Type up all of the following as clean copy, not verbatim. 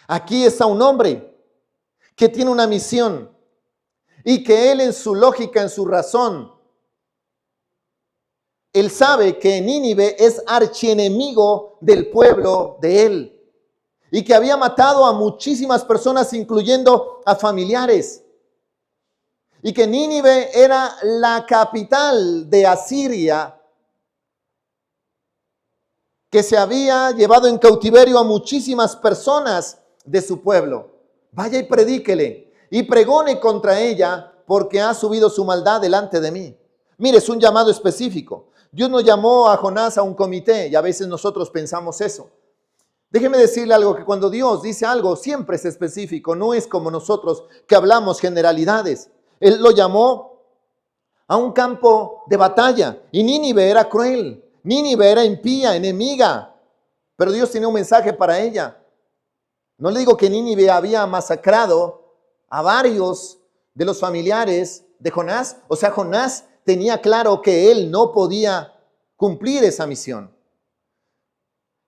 Aquí está un hombre que tiene una misión y que él en su lógica, en su razón, él sabe que Nínive es archienemigo del pueblo de él y que había matado a muchísimas personas, incluyendo a familiares. Y que Nínive era la capital de Asiria, que se había llevado en cautiverio a muchísimas personas de su pueblo. Vaya y predíquele y pregone contra ella, porque ha subido su maldad delante de mí. Mire, es un llamado específico. Dios no llamó a Jonás a un comité y a veces nosotros pensamos eso. Déjeme decirle algo, que cuando Dios dice algo siempre es específico, no es como nosotros que hablamos generalidades. Él lo llamó a un campo de batalla y Nínive era cruel, Nínive era impía, enemiga, pero Dios tenía un mensaje para ella. No le digo que Nínive había masacrado a varios de los familiares de Jonás, o sea, Jonás tenía claro que él no podía cumplir esa misión.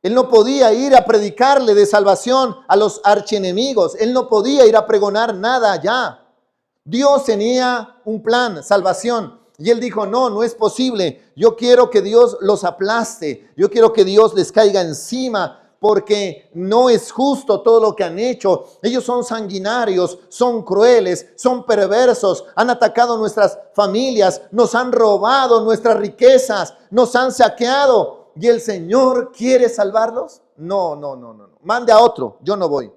Él no podía ir a predicarle de salvación a los archienemigos. Él no podía ir a pregonar nada allá. Dios tenía un plan, salvación. Y él dijo, no, no es posible. Yo quiero que Dios los aplaste. Yo quiero que Dios les caiga encima, porque no es justo todo lo que han hecho. Ellos son sanguinarios, son crueles, son perversos, han atacado nuestras familias, nos han robado nuestras riquezas, nos han saqueado. ¿Y el Señor quiere salvarlos? No. Mande a otro, yo no voy.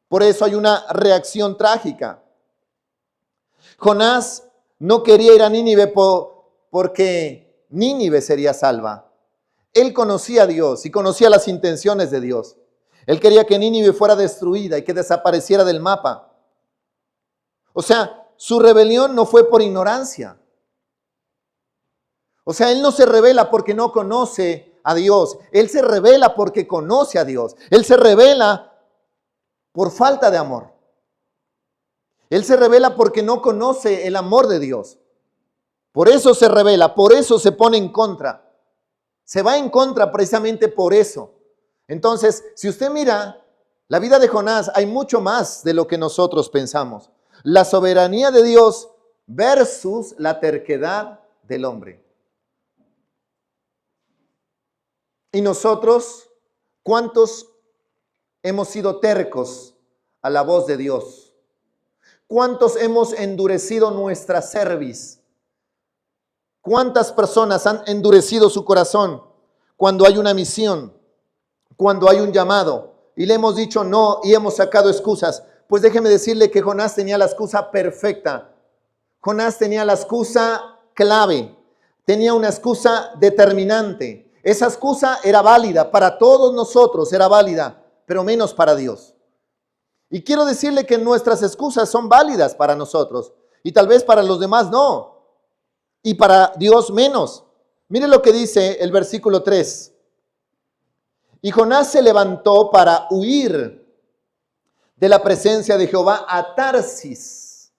Por eso hay una reacción trágica. Jonás no quería ir a Nínive porque Nínive sería salva. Él conocía a Dios y conocía las intenciones de Dios. Él quería que Nínive fuera destruida y que desapareciera del mapa. O sea, su rebelión no fue por ignorancia. O sea, él no se rebela porque no conoce a Dios. Él se rebela porque conoce a Dios. Él se rebela por falta de amor. Él se rebela porque no conoce el amor de Dios. Por eso se rebela, por eso se pone en contra. Se va en contra precisamente por eso. Entonces, si usted mira la vida de Jonás, hay mucho más de lo que nosotros pensamos. La soberanía de Dios versus la terquedad del hombre. Y nosotros, ¿cuántos hemos sido tercos a la voz de Dios? ¿Cuántos hemos endurecido nuestra cerviz? ¿Cuántas personas han endurecido su corazón cuando hay una misión, cuando hay un llamado y le hemos dicho no y hemos sacado excusas? Pues déjeme decirle que Jonás tenía la excusa perfecta. Jonás tenía la excusa clave, tenía una excusa determinante. Esa excusa era válida para todos nosotros, era válida, pero menos para Dios. Y quiero decirle que nuestras excusas son válidas para nosotros y tal vez para los demás no. Y para Dios menos. Mire lo que dice el versículo 3. Y Jonás se levantó para huir de la presencia de Jehová a Tarsis.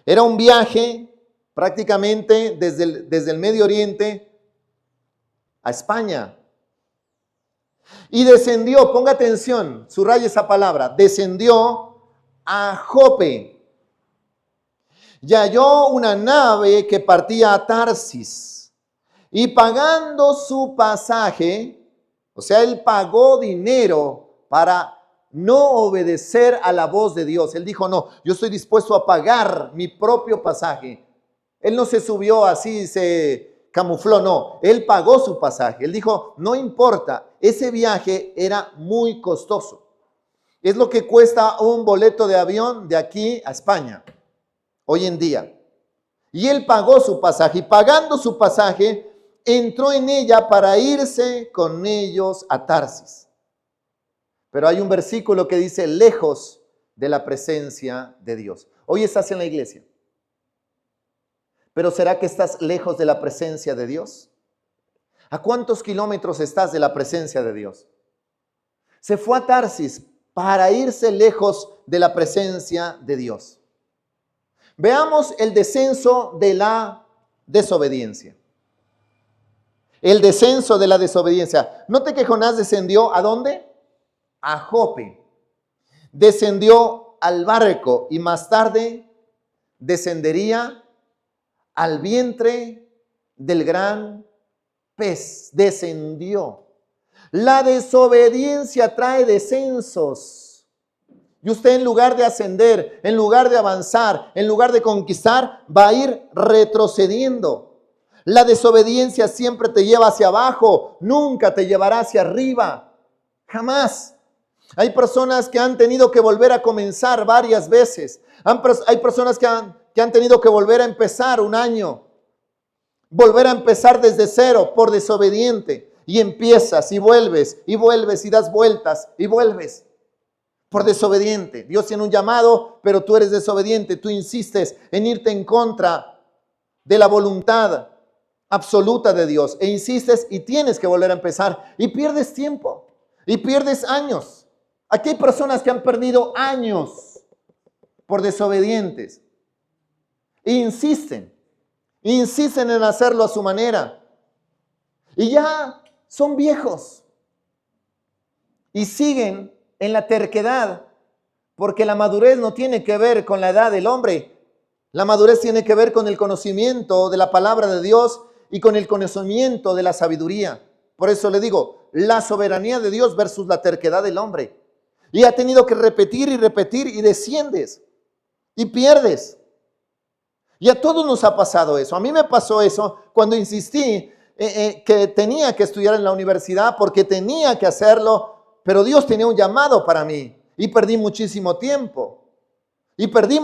Era un viaje prácticamente desde el Medio Oriente a España. Y descendió, ponga atención, subraya esa palabra, descendió a Jope. Y halló una nave que partía a Tarsis, y pagando su pasaje, o sea, él pagó dinero para no obedecer a la voz de Dios. Él dijo, no, yo estoy dispuesto a pagar mi propio pasaje. Él no se subió así, se camufló, no, él pagó su pasaje. Él dijo, no importa, ese viaje era muy costoso. Es lo que cuesta un boleto de avión de aquí a España hoy en día. Y él pagó su pasaje, y pagando su pasaje, entró en ella para irse con ellos a Tarsis. Pero hay un versículo que dice, lejos de la presencia de Dios. Hoy estás en la iglesia, pero ¿será que estás lejos de la presencia de Dios? ¿A cuántos kilómetros estás de la presencia de Dios? Se fue a Tarsis para irse lejos de la presencia de Dios. Veamos el descenso de la desobediencia. El descenso de la desobediencia. Note que Jonás descendió ¿a dónde? a Jope, descendió al barco y más tarde descendería al vientre del gran pez. Descendió. La desobediencia trae descensos. Y usted, en lugar de ascender, en lugar de avanzar, en lugar de conquistar, va a ir retrocediendo. La desobediencia siempre te lleva hacia abajo, nunca te llevará hacia arriba. Jamás. Hay personas que han tenido que volver a comenzar varias veces. Hay personas que han tenido que volver a empezar un año. Volver a empezar desde cero por desobediente. Y empiezas y vuelves y das vueltas y vuelves por desobediente. Dios tiene un llamado, pero tú eres desobediente. Tú insistes en irte en contra de la voluntad absoluta de Dios. E insistes y tienes que volver a empezar. Y pierdes tiempo. Y pierdes años. Aquí hay personas que han perdido años por desobedientes. E insisten en hacerlo a su manera. Y ya son viejos. Y siguen en la terquedad. Porque la madurez no tiene que ver con la edad del hombre. La madurez tiene que ver con el conocimiento de la palabra de Dios y con el conocimiento de la sabiduría. Por eso le digo, la soberanía de Dios versus la terquedad del hombre. Y ha tenido que repetir y desciendes y pierdes. Y a todos nos ha pasado eso. A mí me pasó eso cuando insistí que tenía que estudiar en la universidad porque tenía que hacerlo, pero Dios tenía un llamado para mí y perdí muchísimo tiempo. Y perdí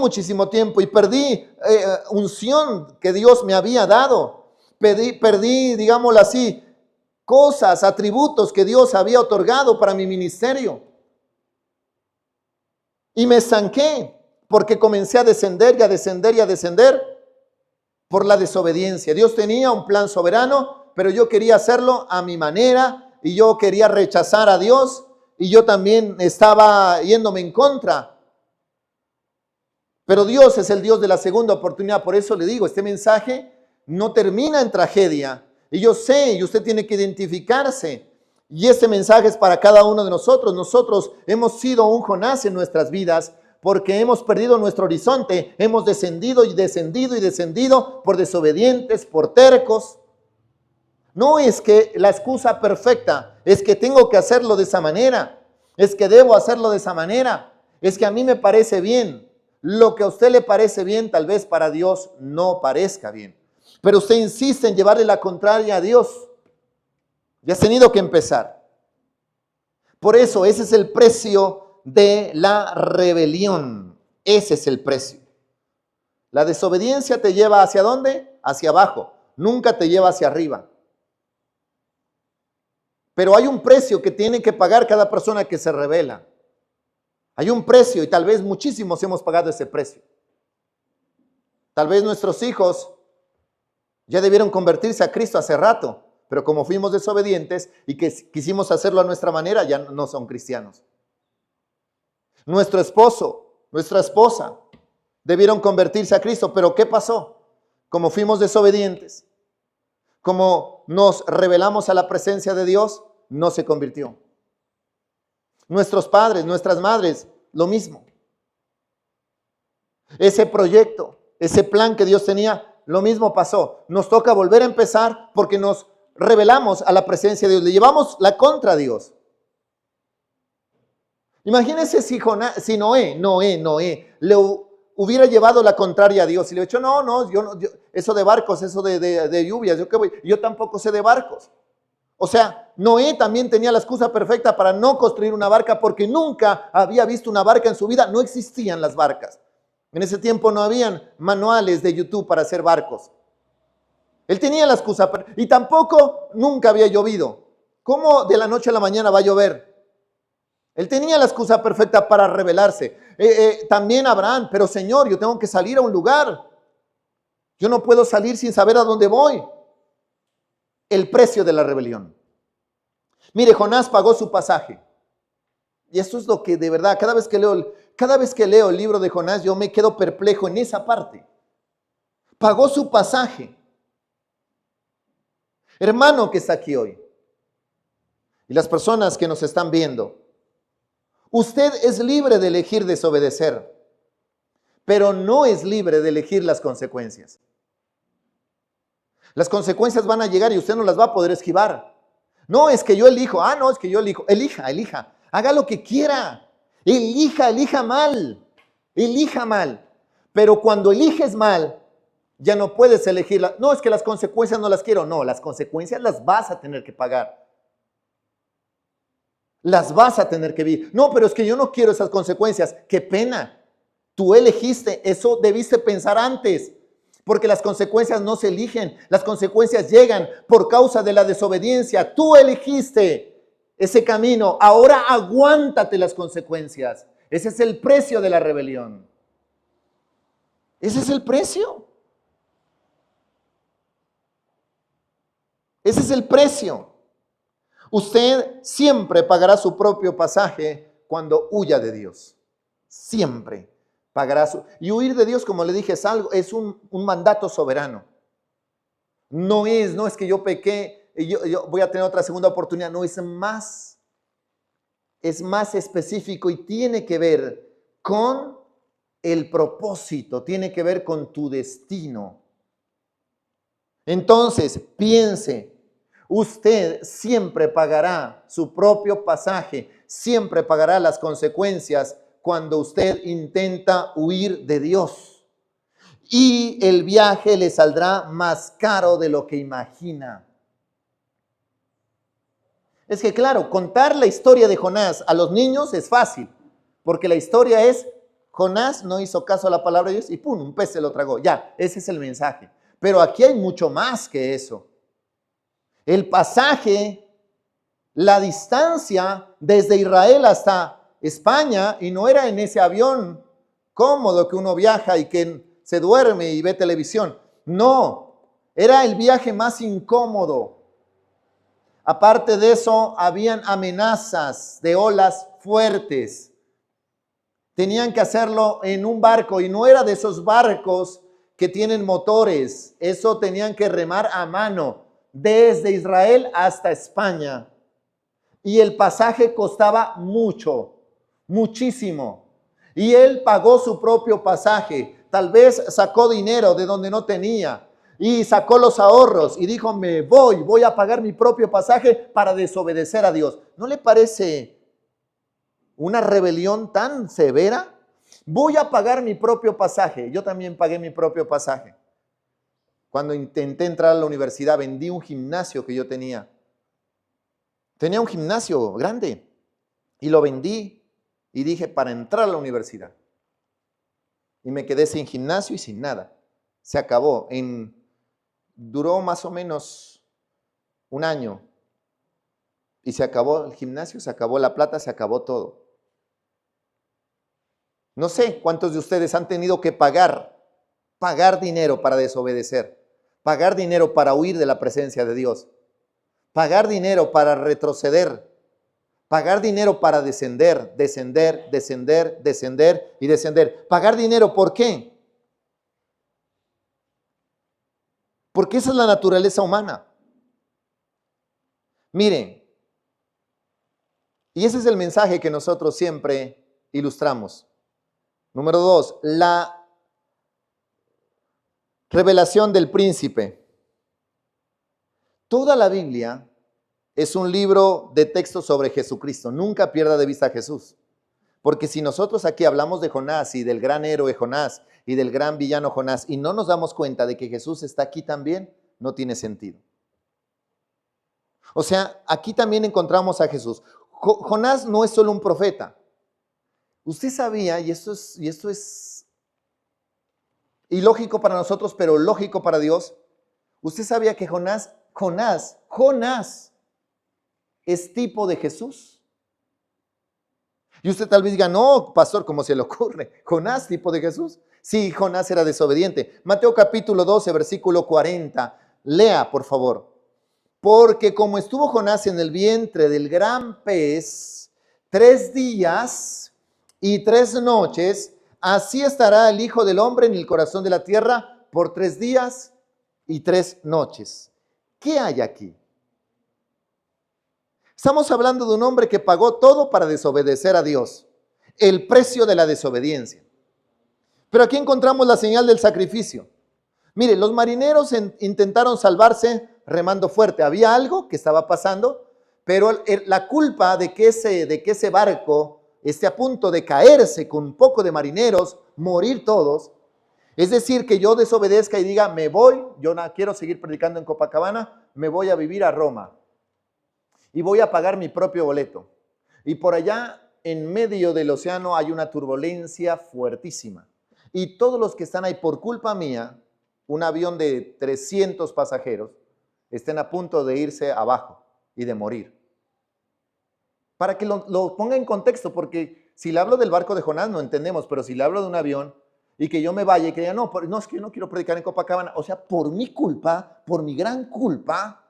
unción que Dios me había dado. Perdí, digámoslo así, cosas, atributos que Dios había otorgado para mi ministerio. Y me estanqué porque comencé a descender por la desobediencia. Dios tenía un plan soberano, pero yo quería hacerlo a mi manera y yo quería rechazar a Dios y yo también estaba yéndome en contra. Pero Dios es el Dios de la segunda oportunidad. Por eso le digo, este mensaje no termina en tragedia. Y yo sé, y usted tiene que identificarse. Y este mensaje es para cada uno de nosotros. Nosotros hemos sido un Jonás en nuestras vidas porque hemos perdido nuestro horizonte. Hemos descendido por desobedientes, por tercos. No es que la excusa perfecta es que tengo que hacerlo de esa manera. Es que debo hacerlo de esa manera. Es que a mí me parece bien. Lo que a usted le parece bien, tal vez para Dios no parezca bien. Pero usted insiste en llevarle la contraria a Dios. Ya has tenido que empezar. Por eso, ese es el precio de la rebelión. Ese es el precio. La desobediencia te lleva ¿hacia dónde? Hacia abajo. Nunca te lleva hacia arriba. Pero hay un precio que tiene que pagar cada persona que se rebela. Hay un precio y tal vez muchísimos hemos pagado ese precio. Tal vez nuestros hijos ya debieron convertirse a Cristo hace rato, pero como fuimos desobedientes y que quisimos hacerlo a nuestra manera, ya no son cristianos. Nuestro esposo, nuestra esposa debieron convertirse a Cristo, pero ¿qué pasó? Como fuimos desobedientes, como nos rebelamos a la presencia de Dios, no se convirtió. Nuestros padres, nuestras madres, lo mismo. Ese proyecto, ese plan que Dios tenía, lo mismo pasó. Nos toca volver a empezar porque nos rebelamos a la presencia de Dios. Le llevamos la contra a Dios. Imagínense si Noé le hubiera llevado la contraria a Dios y le hubiera dicho, yo, eso de barcos, eso de lluvias, yo tampoco sé de barcos. O sea, Noé también tenía la excusa perfecta para no construir una barca porque nunca había visto una barca en su vida. No existían las barcas. En ese tiempo no habían manuales de YouTube para hacer barcos. Él tenía la excusa y tampoco nunca había llovido. ¿Cómo de la noche a la mañana va a llover? Él tenía la excusa perfecta para rebelarse. También Abraham, pero Señor, yo tengo que salir a un lugar. Yo no puedo salir sin saber a dónde voy. El precio de la rebelión. Mire, Jonás pagó su pasaje. Y eso es lo que de verdad, cada vez que leo el libro de Jonás, yo me quedo perplejo en esa parte. Pagó su pasaje. Hermano que está aquí hoy, y las personas que nos están viendo, Usted es libre de elegir desobedecer, pero no es libre de elegir las consecuencias. Las consecuencias van a llegar y usted no las va a poder esquivar. No, es que yo elijo. No, es que yo elijo. Elija. Haga lo que quiera. Elija mal. Elija mal. Pero cuando eliges mal, ya no puedes elegirla. No, es que las consecuencias no las quiero. No, las consecuencias las vas a tener que pagar. Las vas a tener que vivir. No, pero es que yo no quiero esas consecuencias. Qué pena. Tú elegiste. Eso debiste pensar antes. Porque las consecuencias no se eligen, las consecuencias llegan por causa de la desobediencia. Tú elegiste ese camino, ahora aguántate las consecuencias. Ese es el precio de la rebelión. Ese es el precio. Ese es el precio. Usted siempre pagará su propio pasaje cuando huya de Dios. Siempre. Pagará y huir de Dios, como le dije, es un mandato soberano. No es que yo pequé y yo voy a tener otra segunda oportunidad. No, es más específico y tiene que ver con el propósito, tiene que ver con tu destino. Entonces, piense, usted siempre pagará su propio pasaje, siempre pagará las consecuencias cuando usted intenta huir de Dios. Y el viaje le saldrá más caro de lo que imagina. Es que claro, contar la historia de Jonás a los niños es fácil, porque la historia es, Jonás no hizo caso a la palabra de Dios y ¡pum! Un pez se lo tragó. Ya, ese es el mensaje. Pero aquí hay mucho más que eso. El pasaje, la distancia desde Israel hasta España, y no era en ese avión cómodo que uno viaja y que se duerme y ve televisión. No, era el viaje más incómodo. Aparte de eso, habían amenazas de olas fuertes. Tenían que hacerlo en un barco y no era de esos barcos que tienen motores. Eso tenían que remar a mano desde Israel hasta España. Y el pasaje costaba mucho, muchísimo. Y él pagó su propio pasaje. Tal vez sacó dinero de donde no tenía. Y sacó los ahorros y dijo, voy a pagar mi propio pasaje para desobedecer a Dios. ¿No le parece una rebelión tan severa? Voy a pagar mi propio pasaje. Yo también pagué mi propio pasaje. Cuando intenté entrar a la universidad, vendí un gimnasio que yo tenía. Tenía un gimnasio grande y lo vendí y dije para entrar a la universidad. Y me quedé sin gimnasio y sin nada. Se acabó. Duró más o menos un año. Y se acabó el gimnasio, se acabó la plata, se acabó todo. No sé cuántos de ustedes han tenido que pagar dinero para desobedecer, pagar dinero para huir de la presencia de Dios, pagar dinero para retroceder, pagar dinero para descender y descender. Pagar dinero, ¿por qué? Porque esa es la naturaleza humana. Miren, y ese es el mensaje que nosotros siempre ilustramos. Número 2, la revelación del príncipe. Toda la Biblia es un libro de texto sobre Jesucristo. Nunca pierda de vista a Jesús. Porque si nosotros aquí hablamos de Jonás y del gran héroe Jonás y del gran villano Jonás y no nos damos cuenta de que Jesús está aquí también, no tiene sentido. O sea, aquí también encontramos a Jesús. Jonás no es solo un profeta. Usted sabía, y esto es ilógico para nosotros, pero lógico para Dios. Usted sabía que Jonás es tipo de Jesús. Y usted tal vez diga, no, pastor, ¿cómo se le ocurre? Jonás, tipo de Jesús. Sí, Jonás era desobediente. Mateo capítulo 12, versículo 40. Lea, por favor. Porque como estuvo Jonás en el vientre del gran pez 3 días y 3 noches, así estará el Hijo del Hombre en el corazón de la tierra por 3 días y 3 noches. ¿Qué hay aquí? Estamos hablando de un hombre que pagó todo para desobedecer a Dios. El precio de la desobediencia. Pero aquí encontramos la señal del sacrificio. Mire, los marineros intentaron salvarse remando fuerte. Había algo que estaba pasando, pero la culpa de que ese barco esté a punto de caerse con un poco de marineros, morir todos, es decir, que yo desobedezca y diga, me voy, yo no quiero seguir predicando en Copacabana, me voy a vivir a Roma y voy a pagar mi propio boleto. Y por allá, en medio del océano, hay una turbulencia fuertísima. Y todos los que están ahí por culpa mía, un avión de 300 pasajeros, estén a punto de irse abajo y de morir. Para que lo ponga en contexto, porque si le hablo del barco de Jonás no entendemos, pero si le hablo de un avión y que yo me vaya y que diga, no, es que yo no quiero predicar en Copacabana, o sea, por mi culpa, por mi gran culpa,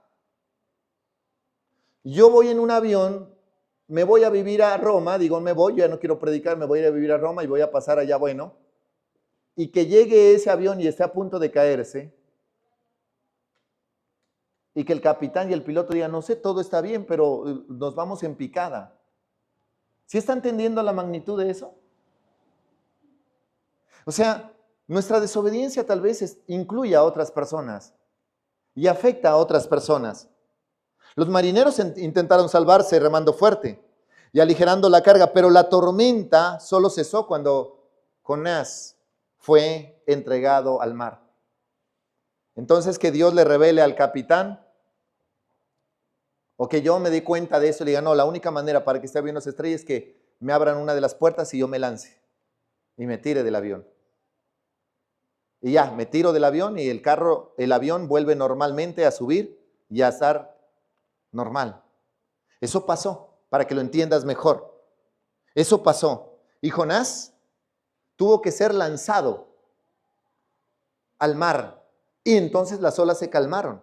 yo voy en un avión, me voy a vivir a Roma, digo, me voy, yo ya no quiero predicar, me voy a ir a vivir a Roma y voy a pasar allá, bueno, y que llegue ese avión y esté a punto de caerse, y que el capitán y el piloto digan, no sé, todo está bien, pero nos vamos en picada. ¿Sí está entendiendo la magnitud de eso? O sea, nuestra desobediencia tal vez incluye a otras personas y afecta a otras personas. Los marineros intentaron salvarse remando fuerte y aligerando la carga, pero la tormenta solo cesó cuando Jonás fue entregado al mar. Entonces que Dios le revele al capitán o que yo me dé cuenta de eso y le diga, no, la única manera para que esté viendo las estrellas es que me abran una de las puertas y yo me lance y me tire del avión. Y ya, me tiro del avión y el avión vuelve normalmente a subir y a estar normal. Eso pasó, para que lo entiendas mejor. Eso pasó. Y Jonás tuvo que ser lanzado al mar. Y entonces las olas se calmaron.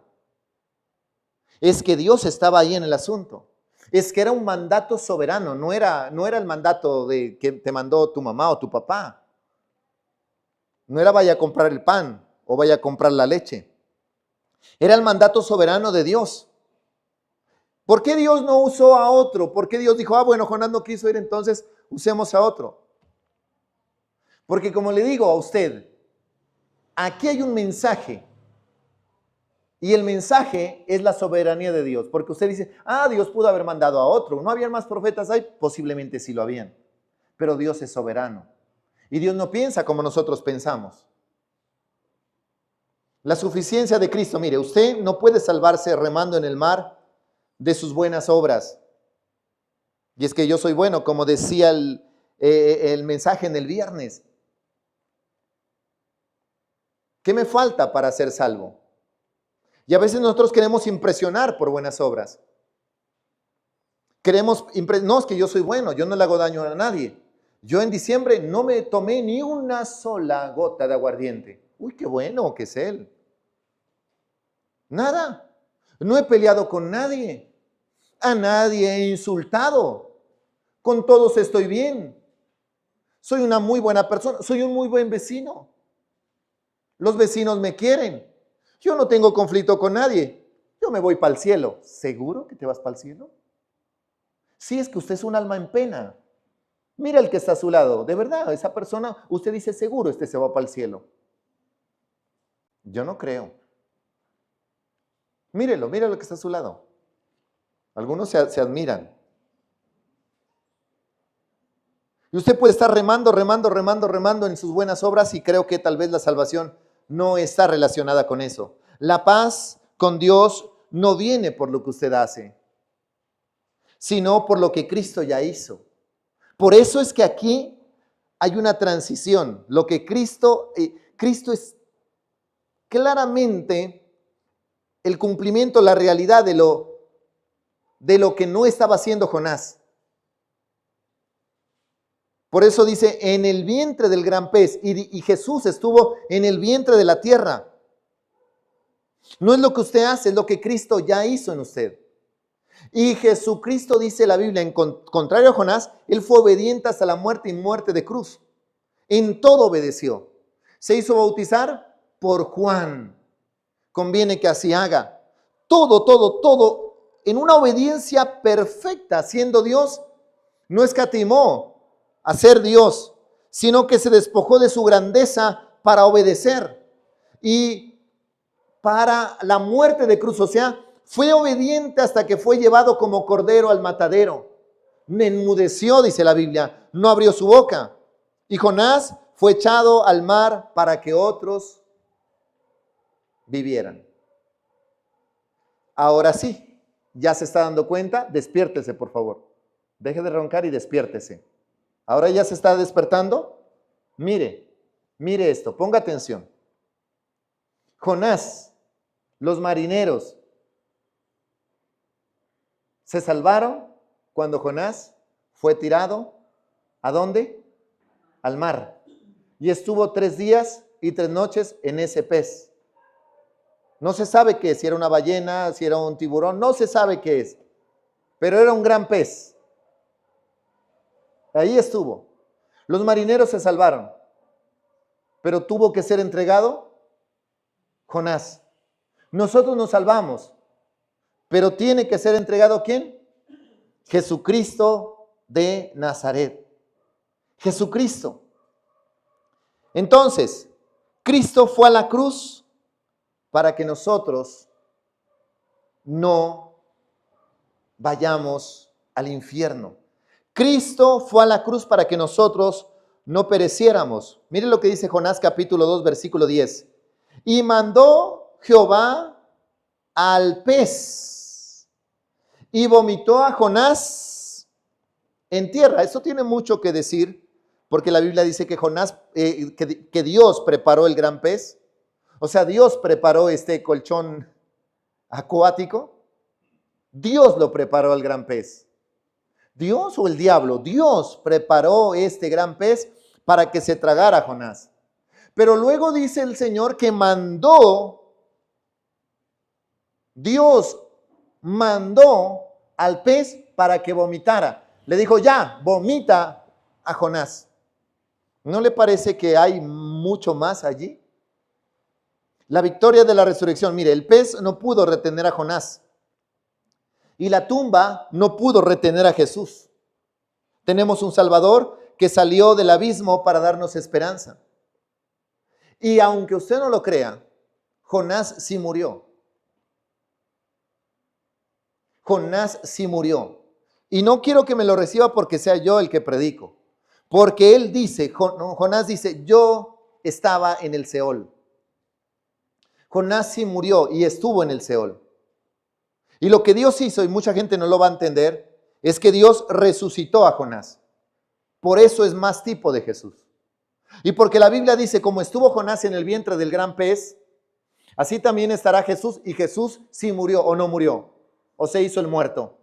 Es que Dios estaba ahí en el asunto. Es que era un mandato soberano, no era el mandato de que te mandó tu mamá o tu papá. No era vaya a comprar el pan o vaya a comprar la leche. Era el mandato soberano de Dios. ¿Por qué Dios no usó a otro? ¿Por qué Dios dijo, bueno, Jonás no quiso ir, entonces usemos a otro? Porque como le digo a usted, aquí hay un mensaje. Y el mensaje es la soberanía de Dios. Porque usted dice, Dios pudo haber mandado a otro. ¿No habían más profetas ahí? Posiblemente sí lo habían. Pero Dios es soberano. Y Dios no piensa como nosotros pensamos. La suficiencia de Cristo, mire, usted no puede salvarse remando en el mar de sus buenas obras. Y es que yo soy bueno, como decía el mensaje en el viernes. ¿Qué me falta para ser salvo? Y a veces nosotros queremos impresionar por buenas obras. No, es que yo soy bueno, yo no le hago daño a nadie. Yo en diciembre no me tomé ni una sola gota de aguardiente. Uy, qué bueno que es él. Nada. No he peleado con nadie. A nadie he insultado. Con todos estoy bien. Soy una muy buena persona. Soy un muy buen vecino. Los vecinos me quieren. Yo no tengo conflicto con nadie. Yo me voy para el cielo. ¿Seguro que te vas para el cielo? Sí, es que usted es un alma en pena. Mira el que está a su lado. De verdad, esa persona, usted dice, seguro este se va para el cielo. Yo no creo. Mírelo que está a su lado. Algunos se admiran. Y usted puede estar remando en sus buenas obras y creo que tal vez la salvación no está relacionada con eso. La paz con Dios no viene por lo que usted hace, sino por lo que Cristo ya hizo. Por eso es que aquí hay una transición. Lo que Cristo es claramente el cumplimiento, la realidad de lo que no estaba haciendo Jonás. Por eso dice, en el vientre del gran pez, y Jesús estuvo en el vientre de la tierra. No es lo que usted hace, es lo que Cristo ya hizo en usted. Y Jesucristo, dice la Biblia, en contrario a Jonás, él fue obediente hasta la muerte y muerte de cruz. En todo obedeció. Se hizo bautizar por Juan. Conviene que así haga. Todo en una obediencia perfecta, siendo Dios, no escatimó a ser Dios, sino que se despojó de su grandeza para obedecer y para la muerte de cruz. O sea, fue obediente hasta que fue llevado como cordero al matadero. Enmudeció, dice la Biblia, no abrió su boca. Y Jonás fue echado al mar para que otros vivieran. Ahora sí, ya se está dando cuenta, despiértese por favor. Deje de roncar y despiértese. Ahora ya se está despertando. Mire esto, ponga atención. Jonás, los marineros, se salvaron cuando Jonás fue tirado, ¿a dónde? Al mar. Y estuvo 3 días y 3 noches en ese pez. No se sabe qué es, si era una ballena, si era un tiburón, no se sabe qué es. Pero era un gran pez. Ahí estuvo. Los marineros se salvaron. Pero tuvo que ser entregado Jonás. Nosotros nos salvamos. Pero tiene que ser entregado ¿quién? Jesucristo de Nazaret. Jesucristo. Entonces, Cristo fue a la cruz para que nosotros no vayamos al infierno. Cristo fue a la cruz para que nosotros no pereciéramos. Mire lo que dice Jonás capítulo 2, versículo 10. Y mandó Jehová al pez y vomitó a Jonás en tierra. Esto tiene mucho que decir, porque la Biblia dice que Jonás, que Dios preparó el gran pez. O sea, Dios preparó este colchón acuático. Dios lo preparó el gran pez. ¿Dios o el diablo? Dios preparó este gran pez para que se tragara a Jonás. Pero luego dice el Señor que Dios mandó al pez para que vomitara. Le dijo, ya, vomita a Jonás. ¿No le parece que hay mucho más allí? La victoria de la resurrección. Mire, el pez no pudo retener a Jonás. Y la tumba no pudo retener a Jesús. Tenemos un Salvador que salió del abismo para darnos esperanza. Y aunque usted no lo crea, Jonás sí murió. Jonás sí murió. Y no quiero que me lo reciba porque sea yo el que predico. Porque él dice, Jonás dice, yo estaba en el Seol. Jonás sí murió y estuvo en el Seol. Y lo que Dios hizo, y mucha gente no lo va a entender, es que Dios resucitó a Jonás. Por eso es más tipo de Jesús. Y porque la Biblia dice, como estuvo Jonás en el vientre del gran pez, así también estará Jesús, y Jesús sí murió o no murió, o se hizo el muerto.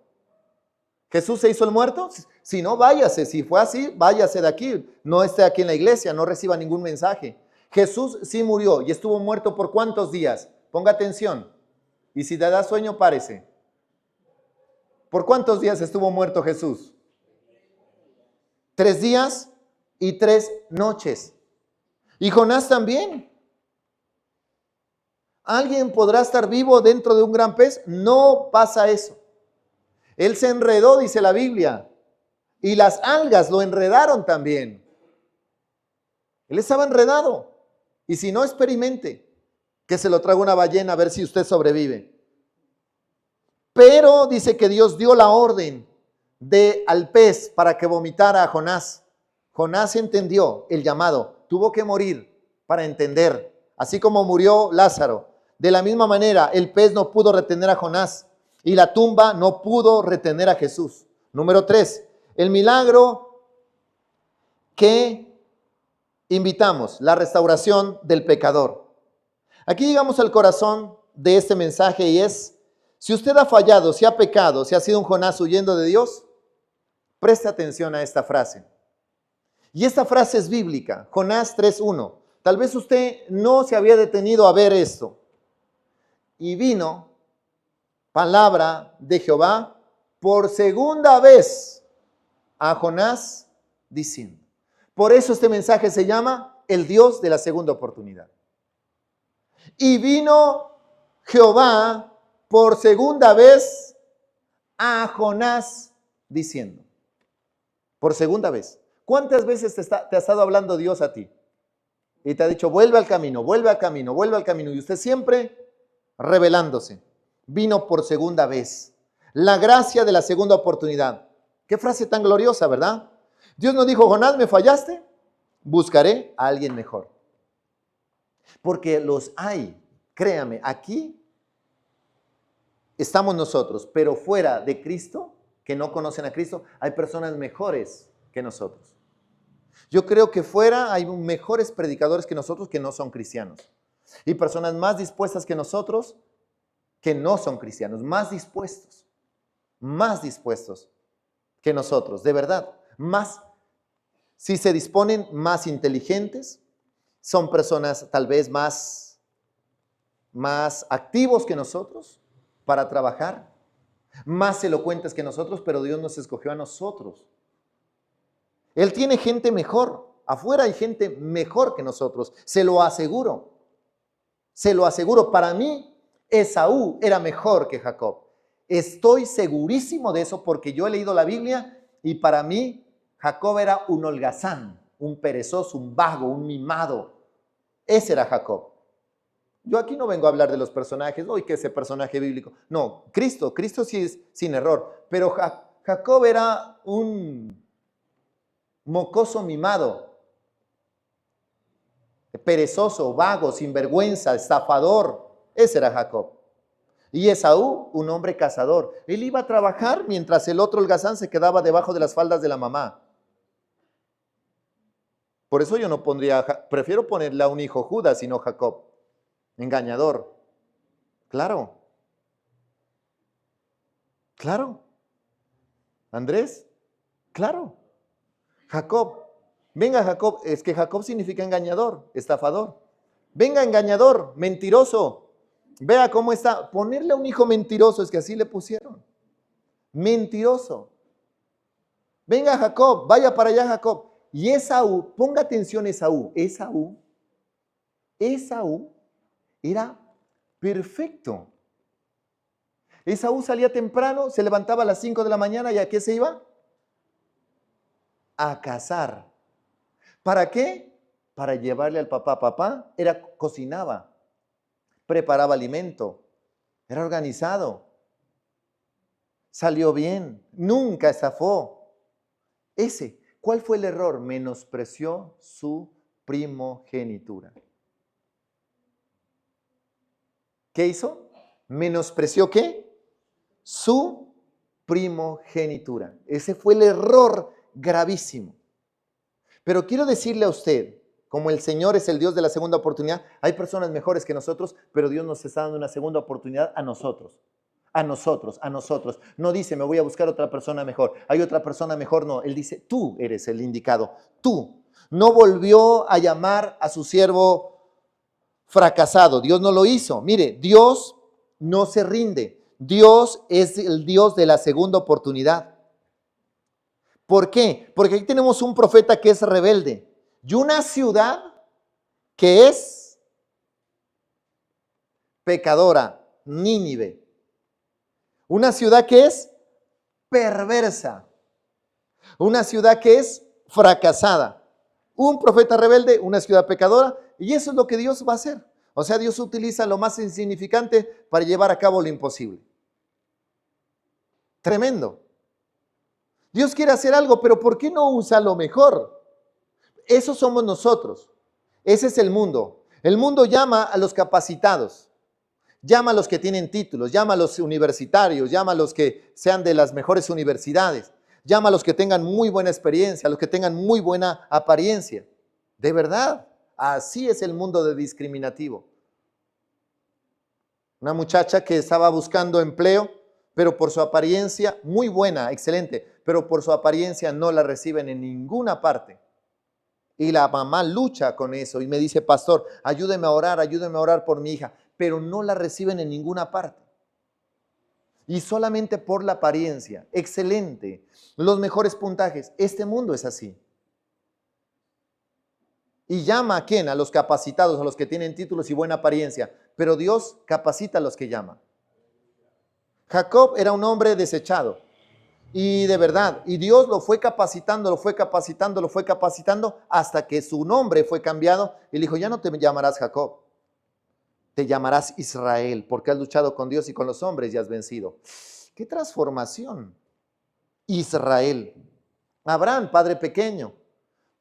¿Jesús se hizo el muerto? Si no, váyase. Si fue así, váyase de aquí. No esté aquí en la iglesia, no reciba ningún mensaje. Jesús sí murió y estuvo muerto por ¿cuántos días? Ponga atención. Y si te da sueño, párese. ¿Por cuántos días estuvo muerto Jesús? 3 días y 3 noches. Y Jonás también. ¿Alguien podrá estar vivo dentro de un gran pez? No pasa eso. Él se enredó, dice la Biblia, y las algas lo enredaron también. Él estaba enredado. Y si no, experimente que se lo traga una ballena a ver si usted sobrevive. Pero dice que Dios dio la orden al pez para que vomitara a Jonás. Jonás entendió el llamado, tuvo que morir para entender, así como murió Lázaro. De la misma manera, el pez no pudo retener a Jonás y la tumba no pudo retener a Jesús. Número 3, el milagro que invitamos, la restauración del pecador. Aquí llegamos al corazón de este mensaje y es, si usted ha fallado, si ha pecado, si ha sido un Jonás huyendo de Dios, preste atención a esta frase. Y esta frase es bíblica, Jonás 3:1. Tal vez usted no se había detenido a ver esto. Y vino palabra de Jehová por segunda vez a Jonás diciendo. Por eso este mensaje se llama el Dios de la segunda oportunidad. Y vino Jehová por segunda vez a Jonás diciendo, por segunda vez, ¿cuántas veces te ha estado hablando Dios a ti? Y te ha dicho, vuelve al camino, vuelve al camino, vuelve al camino. Y usted siempre rebelándose. Vino por segunda vez. La gracia de la segunda oportunidad. Qué frase tan gloriosa, ¿verdad? Dios no dijo, Jonás, ¿me fallaste? Buscaré a alguien mejor. Porque los hay, créame, aquí estamos nosotros, pero fuera de Cristo, que no conocen a Cristo, hay personas mejores que nosotros. Yo creo que fuera hay mejores predicadores que nosotros que no son cristianos. Y personas más dispuestas que nosotros que no son cristianos. Más dispuestos que nosotros, de verdad. Más, si se disponen, más inteligentes. Son personas tal vez más activos que nosotros para trabajar. Más elocuentes que nosotros, pero Dios nos escogió a nosotros. Él tiene gente mejor. Afuera hay gente mejor que nosotros. Se lo aseguro. Se lo aseguro. Para mí, Esaú era mejor que Jacob. Estoy segurísimo de eso porque yo he leído la Biblia y para mí Jacob era un holgazán, un perezoso, un vago, un mimado. Ese era Jacob. Yo aquí no vengo a hablar de los personajes, hoy que ese personaje bíblico. No, Cristo sí es sin error. Pero Jacob era un mocoso mimado, perezoso, vago, sinvergüenza, estafador. Ese era Jacob. Y Esaú, un hombre cazador. Él iba a trabajar mientras el otro holgazán se quedaba debajo de las faldas de la mamá. Por eso yo no prefiero ponerle a un hijo Judas y no Jacob. Engañador. Claro. Claro. Andrés. Claro. Jacob. Venga, Jacob. Es que Jacob significa engañador, estafador. Venga, engañador, mentiroso. Vea cómo está. Ponerle a un hijo mentiroso, es que así le pusieron. Mentiroso. Venga, Jacob, vaya para allá, Jacob. Y Esaú, ponga atención, Esaú era perfecto. Esaú salía temprano, se levantaba a las 5 de la mañana y ¿a qué se iba? A cazar. ¿Para qué? Para llevarle al papá. Papá cocinaba, preparaba alimento, era organizado, salió bien, nunca estafó. ¿Cuál fue el error? Menospreció su primogenitura. ¿Qué hizo? ¿Menospreció qué? Su primogenitura. Ese fue el error gravísimo. Pero quiero decirle a usted, como el Señor es el Dios de la segunda oportunidad, hay personas mejores que nosotros, pero Dios nos está dando una segunda oportunidad a nosotros. A nosotros. No dice, me voy a buscar otra persona mejor. Hay otra persona mejor, no. Él dice, tú eres el indicado. Tú. No volvió a llamar a su siervo fracasado. Dios no lo hizo. Mire, Dios no se rinde. Dios es el Dios de la segunda oportunidad. ¿Por qué? Porque aquí tenemos un profeta que es rebelde y una ciudad que es pecadora, Nínive. Una ciudad que es perversa. Una ciudad que es fracasada. Un profeta rebelde, una ciudad pecadora, y eso es lo que Dios va a hacer. O sea, Dios utiliza lo más insignificante para llevar a cabo lo imposible. Tremendo. Dios quiere hacer algo, pero ¿por qué no usa lo mejor? Eso somos nosotros. Ese es el mundo. El mundo llama a los capacitados, llama a los que tienen títulos, llama a los universitarios, llama a los que sean de las mejores universidades, llama a los que tengan muy buena experiencia, a los que tengan muy buena apariencia. De verdad, así es el mundo de discriminativo. Una muchacha que estaba buscando empleo, pero por su apariencia, muy buena, excelente, pero por su apariencia no la reciben en ninguna parte. Y la mamá lucha con eso y me dice, pastor, ayúdeme a orar por mi hija, pero no la reciben en ninguna parte. Y solamente por la apariencia, excelente, los mejores puntajes. Este mundo es así. Y llama a quién, a los capacitados, a los que tienen títulos y buena apariencia, pero Dios capacita a los que llama. Jacob era un hombre desechado. Y de verdad, y Dios lo fue capacitando, lo fue capacitando, lo fue capacitando, hasta que su nombre fue cambiado. Y le dijo, ya no te llamarás Jacob, te llamarás Israel, porque has luchado con Dios y con los hombres y has vencido. ¡Qué transformación! Israel. Abraham, padre pequeño.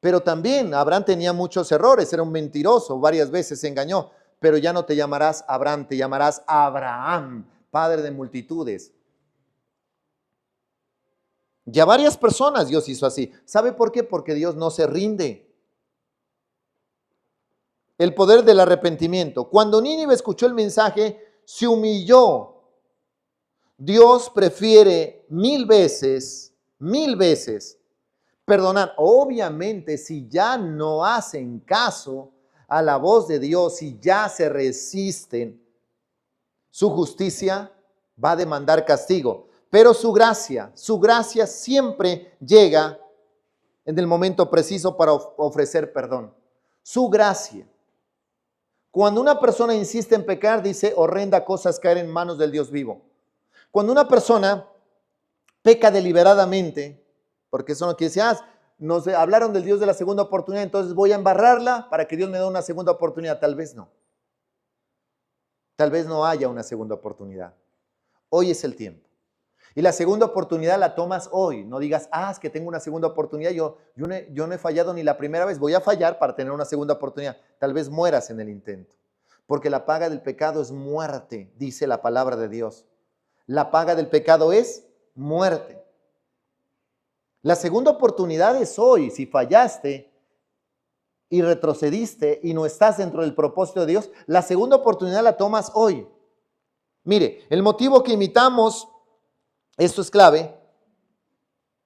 Pero también Abraham tenía muchos errores, era un mentiroso, varias veces se engañó. Pero ya no te llamarás Abraham, te llamarás Abraham, padre de multitudes. Ya varias personas Dios hizo así. ¿Sabe por qué? Porque Dios no se rinde. El poder del arrepentimiento. Cuando Nínive escuchó el mensaje, se humilló. Dios prefiere mil veces, perdonar. Obviamente, si ya no hacen caso a la voz de Dios, si ya se resisten, su justicia va a demandar castigo. Pero su gracia siempre llega en el momento preciso para ofrecer perdón. Su gracia. Cuando una persona insiste en pecar, dice, horrenda cosa es caer en manos del Dios vivo. Cuando una persona peca deliberadamente, porque eso no quiere decir, nos hablaron del Dios de la segunda oportunidad, entonces voy a embarrarla para que Dios me dé una segunda oportunidad. Tal vez no. Tal vez no haya una segunda oportunidad. Hoy es el tiempo. Y la segunda oportunidad la tomas hoy. No digas, es que tengo una segunda oportunidad. Yo no he fallado ni la primera vez. Voy a fallar para tener una segunda oportunidad. Tal vez mueras en el intento. Porque la paga del pecado es muerte, dice la palabra de Dios. La paga del pecado es muerte. La segunda oportunidad es hoy. Si fallaste y retrocediste y no estás dentro del propósito de Dios, la segunda oportunidad la tomas hoy. Mire, el motivo que imitamos, esto es clave.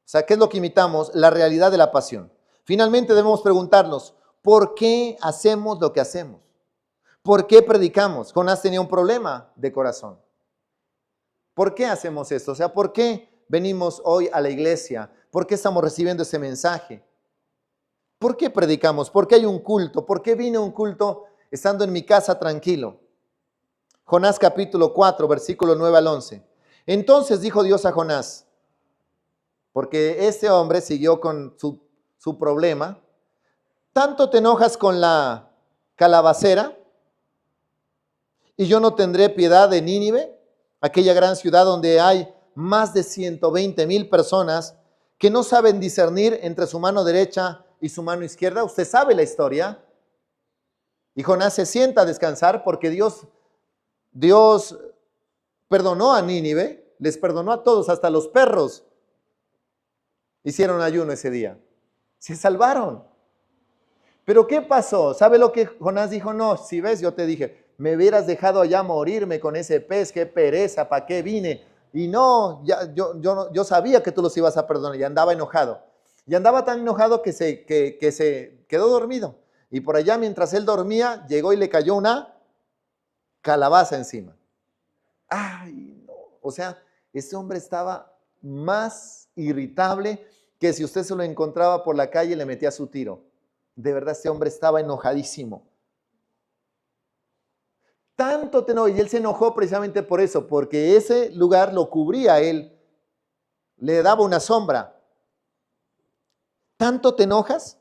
O sea, ¿qué es lo que imitamos? La realidad de la pasión. Finalmente debemos preguntarnos, ¿por qué hacemos lo que hacemos? ¿Por qué predicamos? Jonás tenía un problema de corazón. ¿Por qué hacemos esto? O sea, ¿por qué venimos hoy a la iglesia? ¿Por qué estamos recibiendo ese mensaje? ¿Por qué predicamos? ¿Por qué hay un culto? ¿Por qué vine a un culto estando en mi casa tranquilo? Jonás capítulo 4, versículo 9 al 11. Entonces dijo Dios a Jonás, porque este hombre siguió con su problema, ¿tanto te enojas con la calabacera? ¿Y yo no tendré piedad de Nínive, aquella gran ciudad donde hay más de 120,000 personas que no saben discernir entre su mano derecha y su mano izquierda? Usted sabe la historia. Y Jonás se sienta a descansar porque Dios perdonó a Nínive, les perdonó a todos, hasta los perros hicieron ayuno ese día. Se salvaron. Pero ¿qué pasó? ¿Sabe lo que Jonás dijo? No, si ves, yo te dije, me hubieras dejado allá morirme con ese pez, qué pereza, ¿para qué vine? Y no, yo sabía que tú los ibas a perdonar, y andaba enojado. Y andaba tan enojado que se quedó dormido. Y por allá, mientras él dormía, llegó y le cayó una calabaza encima. Ay, no. O sea, ese hombre estaba más irritable que si usted se lo encontraba por la calle y le metía su tiro. De verdad, este hombre estaba enojadísimo. Tanto te enojó, y él se enojó precisamente por eso, porque ese lugar lo cubría a él, le daba una sombra. ¿Tanto te enojas?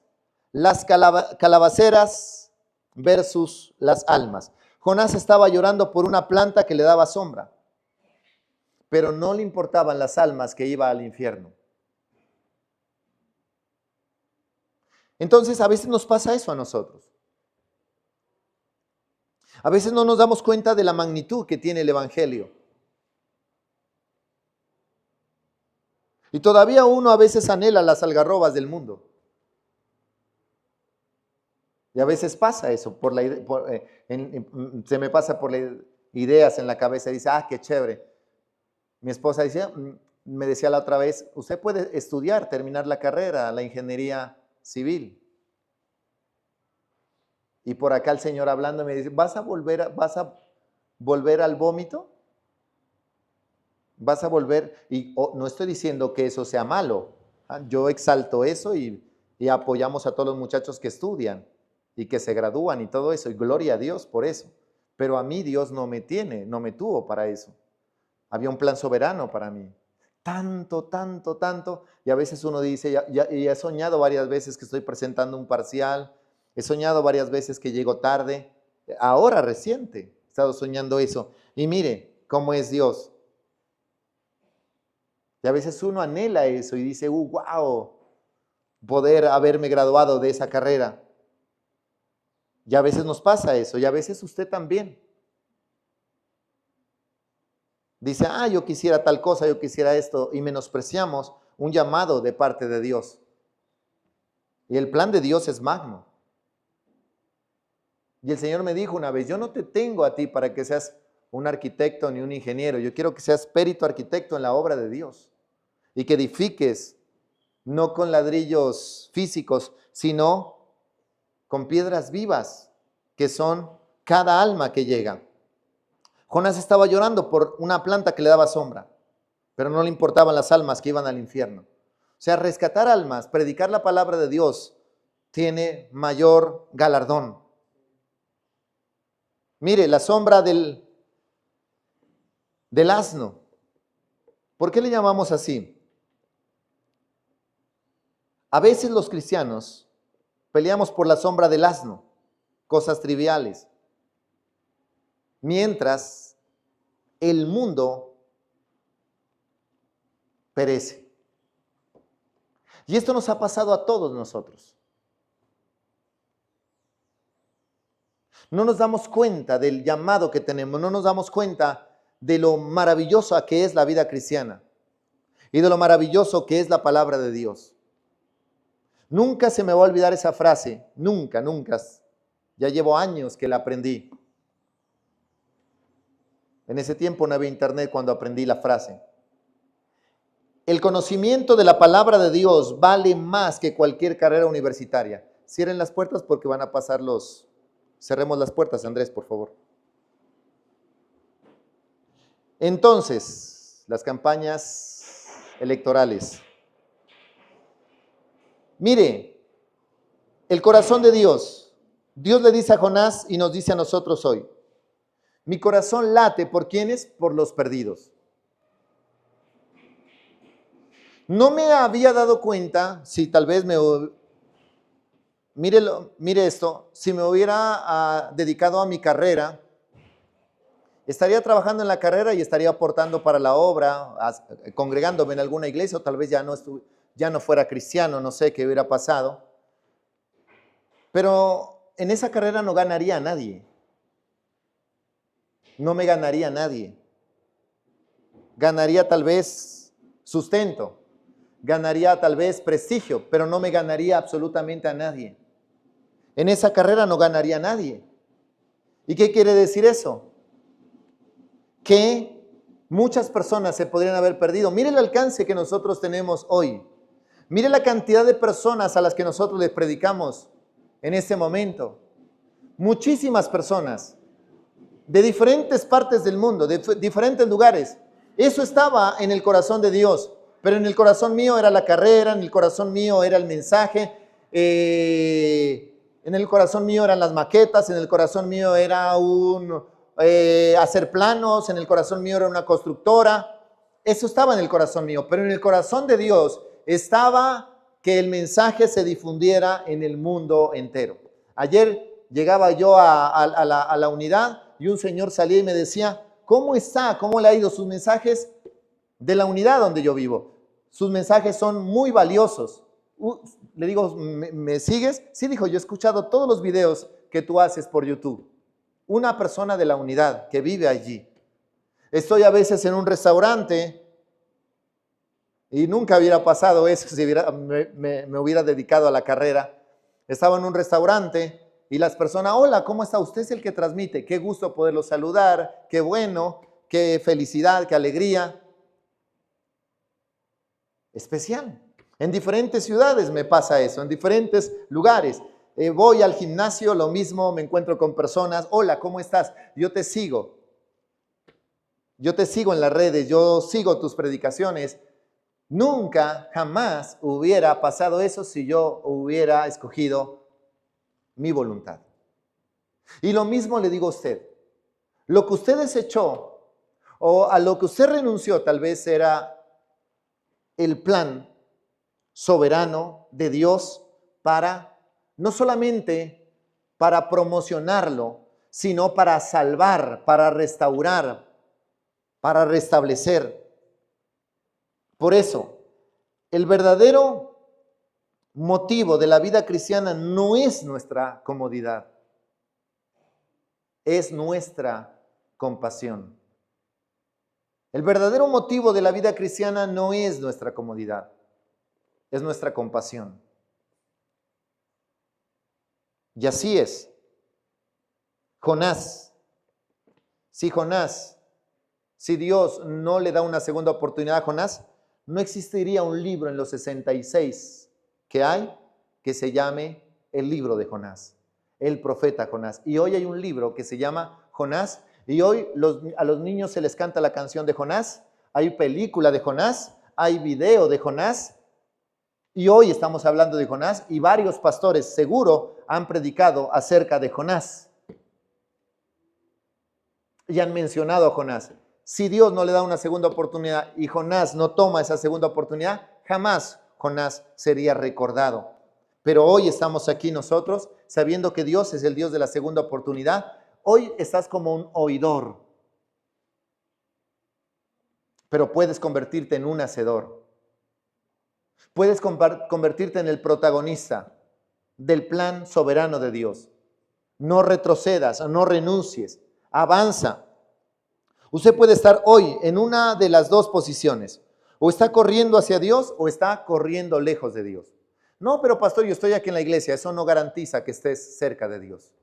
Las calabaceras versus las almas. Jonás estaba llorando por una planta que le daba sombra, pero no le importaban las almas que iban al infierno. Entonces, a veces nos pasa eso a nosotros. A veces no nos damos cuenta de la magnitud que tiene el Evangelio. Y todavía uno a veces anhela las algarrobas del mundo. Y a veces pasa eso, se me pasa por ideas en la cabeza y dice, qué chévere. Mi esposa me decía la otra vez, usted puede estudiar, terminar la carrera, la ingeniería civil. Y por acá el Señor hablando me dice, ¿vas a volver al vómito? ¿Vas a volver? Y no estoy diciendo que eso sea malo. Yo exalto eso y apoyamos a todos los muchachos que estudian y que se gradúan y todo eso. Y gloria a Dios por eso. Pero a mí Dios no me tuvo para eso. Había un plan soberano para mí. Tanto, tanto, tanto. Y a veces uno dice, y he soñado varias veces que estoy presentando un parcial. He soñado varias veces que llego tarde. Ahora reciente he estado soñando eso. Y mire cómo es Dios. Y a veces uno anhela eso y dice, wow, poder haberme graduado de esa carrera. Y a veces nos pasa eso, y a veces usted también. Dice, yo quisiera tal cosa, yo quisiera esto, y menospreciamos un llamado de parte de Dios. Y el plan de Dios es magno. Y el Señor me dijo una vez, yo no te tengo a ti para que seas un arquitecto ni un ingeniero, yo quiero que seas perito arquitecto en la obra de Dios. Y que edifiques, no con ladrillos físicos, sino con piedras vivas, que son cada alma que llega. Jonás estaba llorando por una planta que le daba sombra, pero no le importaban las almas que iban al infierno. O sea, rescatar almas, predicar la palabra de Dios, tiene mayor galardón. Mire, la sombra del asno. ¿Por qué le llamamos así? A veces los cristianos peleamos por la sombra del asno, cosas triviales, mientras el mundo perece. Y esto nos ha pasado a todos nosotros. No nos damos cuenta del llamado que tenemos, no nos damos cuenta de lo maravillosa que es la vida cristiana y de lo maravilloso que es la palabra de Dios. Nunca se me va a olvidar esa frase, nunca, nunca. Ya llevo años que la aprendí. En ese tiempo no había internet cuando aprendí la frase. El conocimiento de la palabra de Dios vale más que cualquier carrera universitaria. Cierren las puertas porque van a pasar los... Cerremos las puertas, Andrés, por favor. Entonces, las campañas electorales. Mire, el corazón de Dios. Dios le dice a Jonás y nos dice a nosotros hoy. Mi corazón late, ¿por quiénes? Por los perdidos. No me había dado cuenta, si tal vez mire esto, si me hubiera dedicado a mi carrera, estaría trabajando en la carrera y estaría aportando para la obra, congregándome en alguna iglesia, o tal vez ya no fuera cristiano, no sé qué hubiera pasado. Pero en esa carrera no ganaría a nadie. No me ganaría a nadie. Ganaría tal vez sustento, ganaría tal vez prestigio, pero no me ganaría absolutamente a nadie. En esa carrera no ganaría a nadie. ¿Y qué quiere decir eso? Que muchas personas se podrían haber perdido. Mire el alcance que nosotros tenemos hoy. Mire la cantidad de personas a las que nosotros les predicamos en este momento. Muchísimas personas de diferentes partes del mundo, de diferentes lugares. Eso estaba en el corazón de Dios, pero en el corazón mío era la carrera, en el corazón mío era el mensaje, en el corazón mío eran las maquetas, en el corazón mío era hacer planos, en el corazón mío era una constructora. Eso estaba en el corazón mío, pero en el corazón de Dios estaba que el mensaje se difundiera en el mundo entero. Ayer llegaba yo a la unidad y un señor salía y me decía, ¿cómo está? ¿Cómo le ha ido sus mensajes de la unidad donde yo vivo? Sus mensajes son muy valiosos. Le digo, ¿me sigues? Sí, dijo, yo he escuchado todos los videos que tú haces por YouTube. Una persona de la unidad que vive allí. Estoy a veces en un restaurante y nunca hubiera pasado eso si me hubiera dedicado a la carrera. Estaba en un restaurante y las personas, hola, ¿cómo está? Usted es el que transmite. Qué gusto poderlo saludar, qué bueno, qué felicidad, qué alegría. Especial. En diferentes ciudades me pasa eso, en diferentes lugares. Voy al gimnasio, lo mismo, me encuentro con personas, hola, ¿cómo estás? Yo te sigo. Yo te sigo en las redes, yo sigo tus predicaciones. Nunca, jamás hubiera pasado eso si yo hubiera escogido mi voluntad. Y lo mismo le digo a usted. Lo que usted desechó O a lo que usted renunció tal vez era el plan soberano de Dios para, no solamente para promocionarlo, sino para salvar, para restaurar, para restablecer. Por eso, el verdadero motivo de la vida cristiana no es nuestra comodidad, es nuestra compasión. El verdadero motivo de la vida cristiana no es nuestra comodidad, es nuestra compasión. Y así es. Jonás, si Dios no le da una segunda oportunidad a Jonás, no existiría un libro en los 66 que hay que se llame el libro de Jonás, el profeta Jonás. Y hoy hay un libro que se llama Jonás, y hoy a los niños se les canta la canción de Jonás, hay película de Jonás, hay video de Jonás, y hoy estamos hablando de Jonás, y varios pastores seguro han predicado acerca de Jonás. Y han mencionado a Jonás. Si Dios no le da una segunda oportunidad y Jonás no toma esa segunda oportunidad, jamás Jonás sería recordado. Pero hoy estamos aquí nosotros, sabiendo que Dios es el Dios de la segunda oportunidad. Hoy estás como un oidor, pero puedes convertirte en un hacedor. Puedes convertirte en el protagonista del plan soberano de Dios. No retrocedas, no renuncies, avanza. Usted puede estar hoy en una de las dos posiciones. O está corriendo hacia Dios o está corriendo lejos de Dios. No, pero pastor, yo estoy aquí en la iglesia. Eso no garantiza que estés cerca de Dios.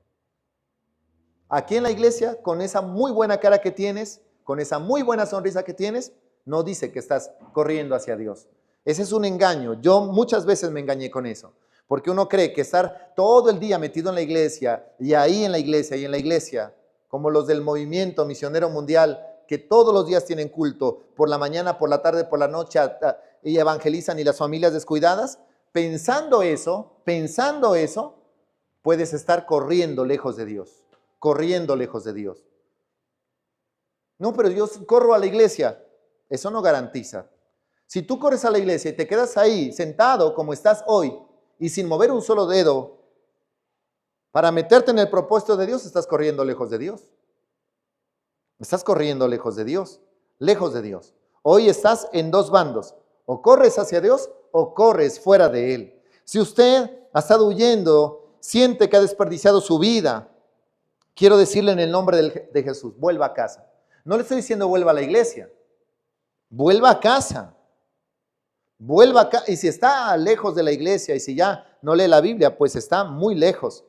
Aquí en la iglesia, con esa muy buena cara que tienes, con esa muy buena sonrisa que tienes, no dice que estás corriendo hacia Dios. Ese es un engaño. Yo muchas veces me engañé con eso. Porque uno cree que estar todo el día metido en la iglesia y ahí en la iglesia y en la iglesia, como los del movimiento misionero mundial, que todos los días tienen culto, por la mañana, por la tarde, por la noche, y evangelizan y las familias descuidadas, pensando eso, puedes estar corriendo lejos de Dios, corriendo lejos de Dios. No, pero yo corro a la iglesia, eso no garantiza. Si tú corres a la iglesia y te quedas ahí sentado como estás hoy y sin mover un solo dedo para meterte en el propósito de Dios, estás corriendo lejos de Dios. Estás corriendo lejos de Dios, lejos de Dios. Hoy estás en dos bandos, o corres hacia Dios o corres fuera de Él. Si usted ha estado huyendo, siente que ha desperdiciado su vida, quiero decirle en el nombre de Jesús, vuelva a casa. No le estoy diciendo vuelva a la iglesia, vuelva a casa. Vuelva acá, y si está lejos de la iglesia y si ya no lee la Biblia, pues está muy lejos.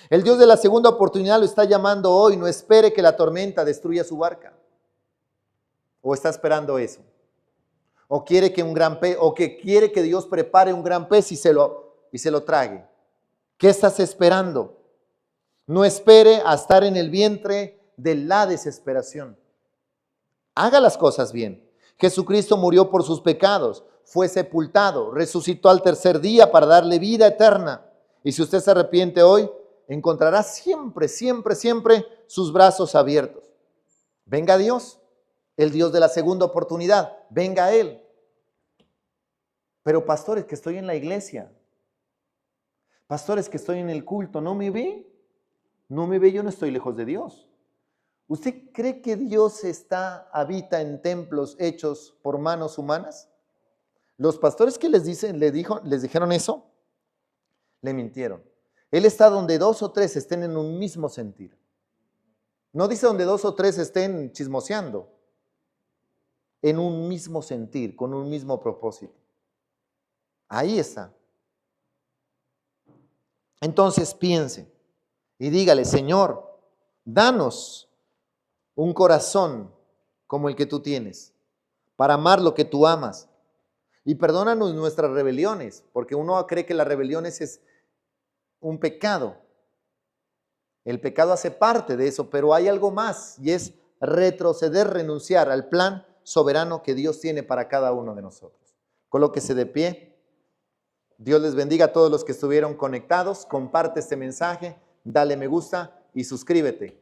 El Dios de la segunda oportunidad lo está llamando hoy. No espere que la tormenta destruya su barca. ¿O está esperando eso? ¿O quiere que quiere que Dios prepare un gran pez y se lo trague? ¿Qué estás esperando? No espere a estar en el vientre de la desesperación. Haga las cosas bien. Jesucristo murió por sus pecados, fue sepultado, resucitó al tercer día para darle vida eterna. Y si usted se arrepiente hoy, encontrará siempre, siempre, siempre sus brazos abiertos. Venga Dios, el Dios de la segunda oportunidad, venga a Él. Pero pastores, que estoy en la iglesia, pastores, que estoy en el culto, ¿no me ve? No me ve, yo no estoy lejos de Dios. ¿Usted cree que Dios habita en templos hechos por manos humanas? Los pastores que les dijeron eso, le mintieron. Él está donde dos o tres estén en un mismo sentir. No dice donde dos o tres estén chismoseando. En un mismo sentir, con un mismo propósito. Ahí está. Entonces piense y dígale, Señor, danos un corazón como el que tú tienes, para amar lo que tú amas. Y perdónanos nuestras rebeliones, porque uno cree que las rebeliones es un pecado. El pecado hace parte de eso, pero hay algo más, y es retroceder, renunciar al plan soberano que Dios tiene para cada uno de nosotros. Colóquese de pie. Dios les bendiga a todos los que estuvieron conectados. Comparte este mensaje, dale me gusta y suscríbete.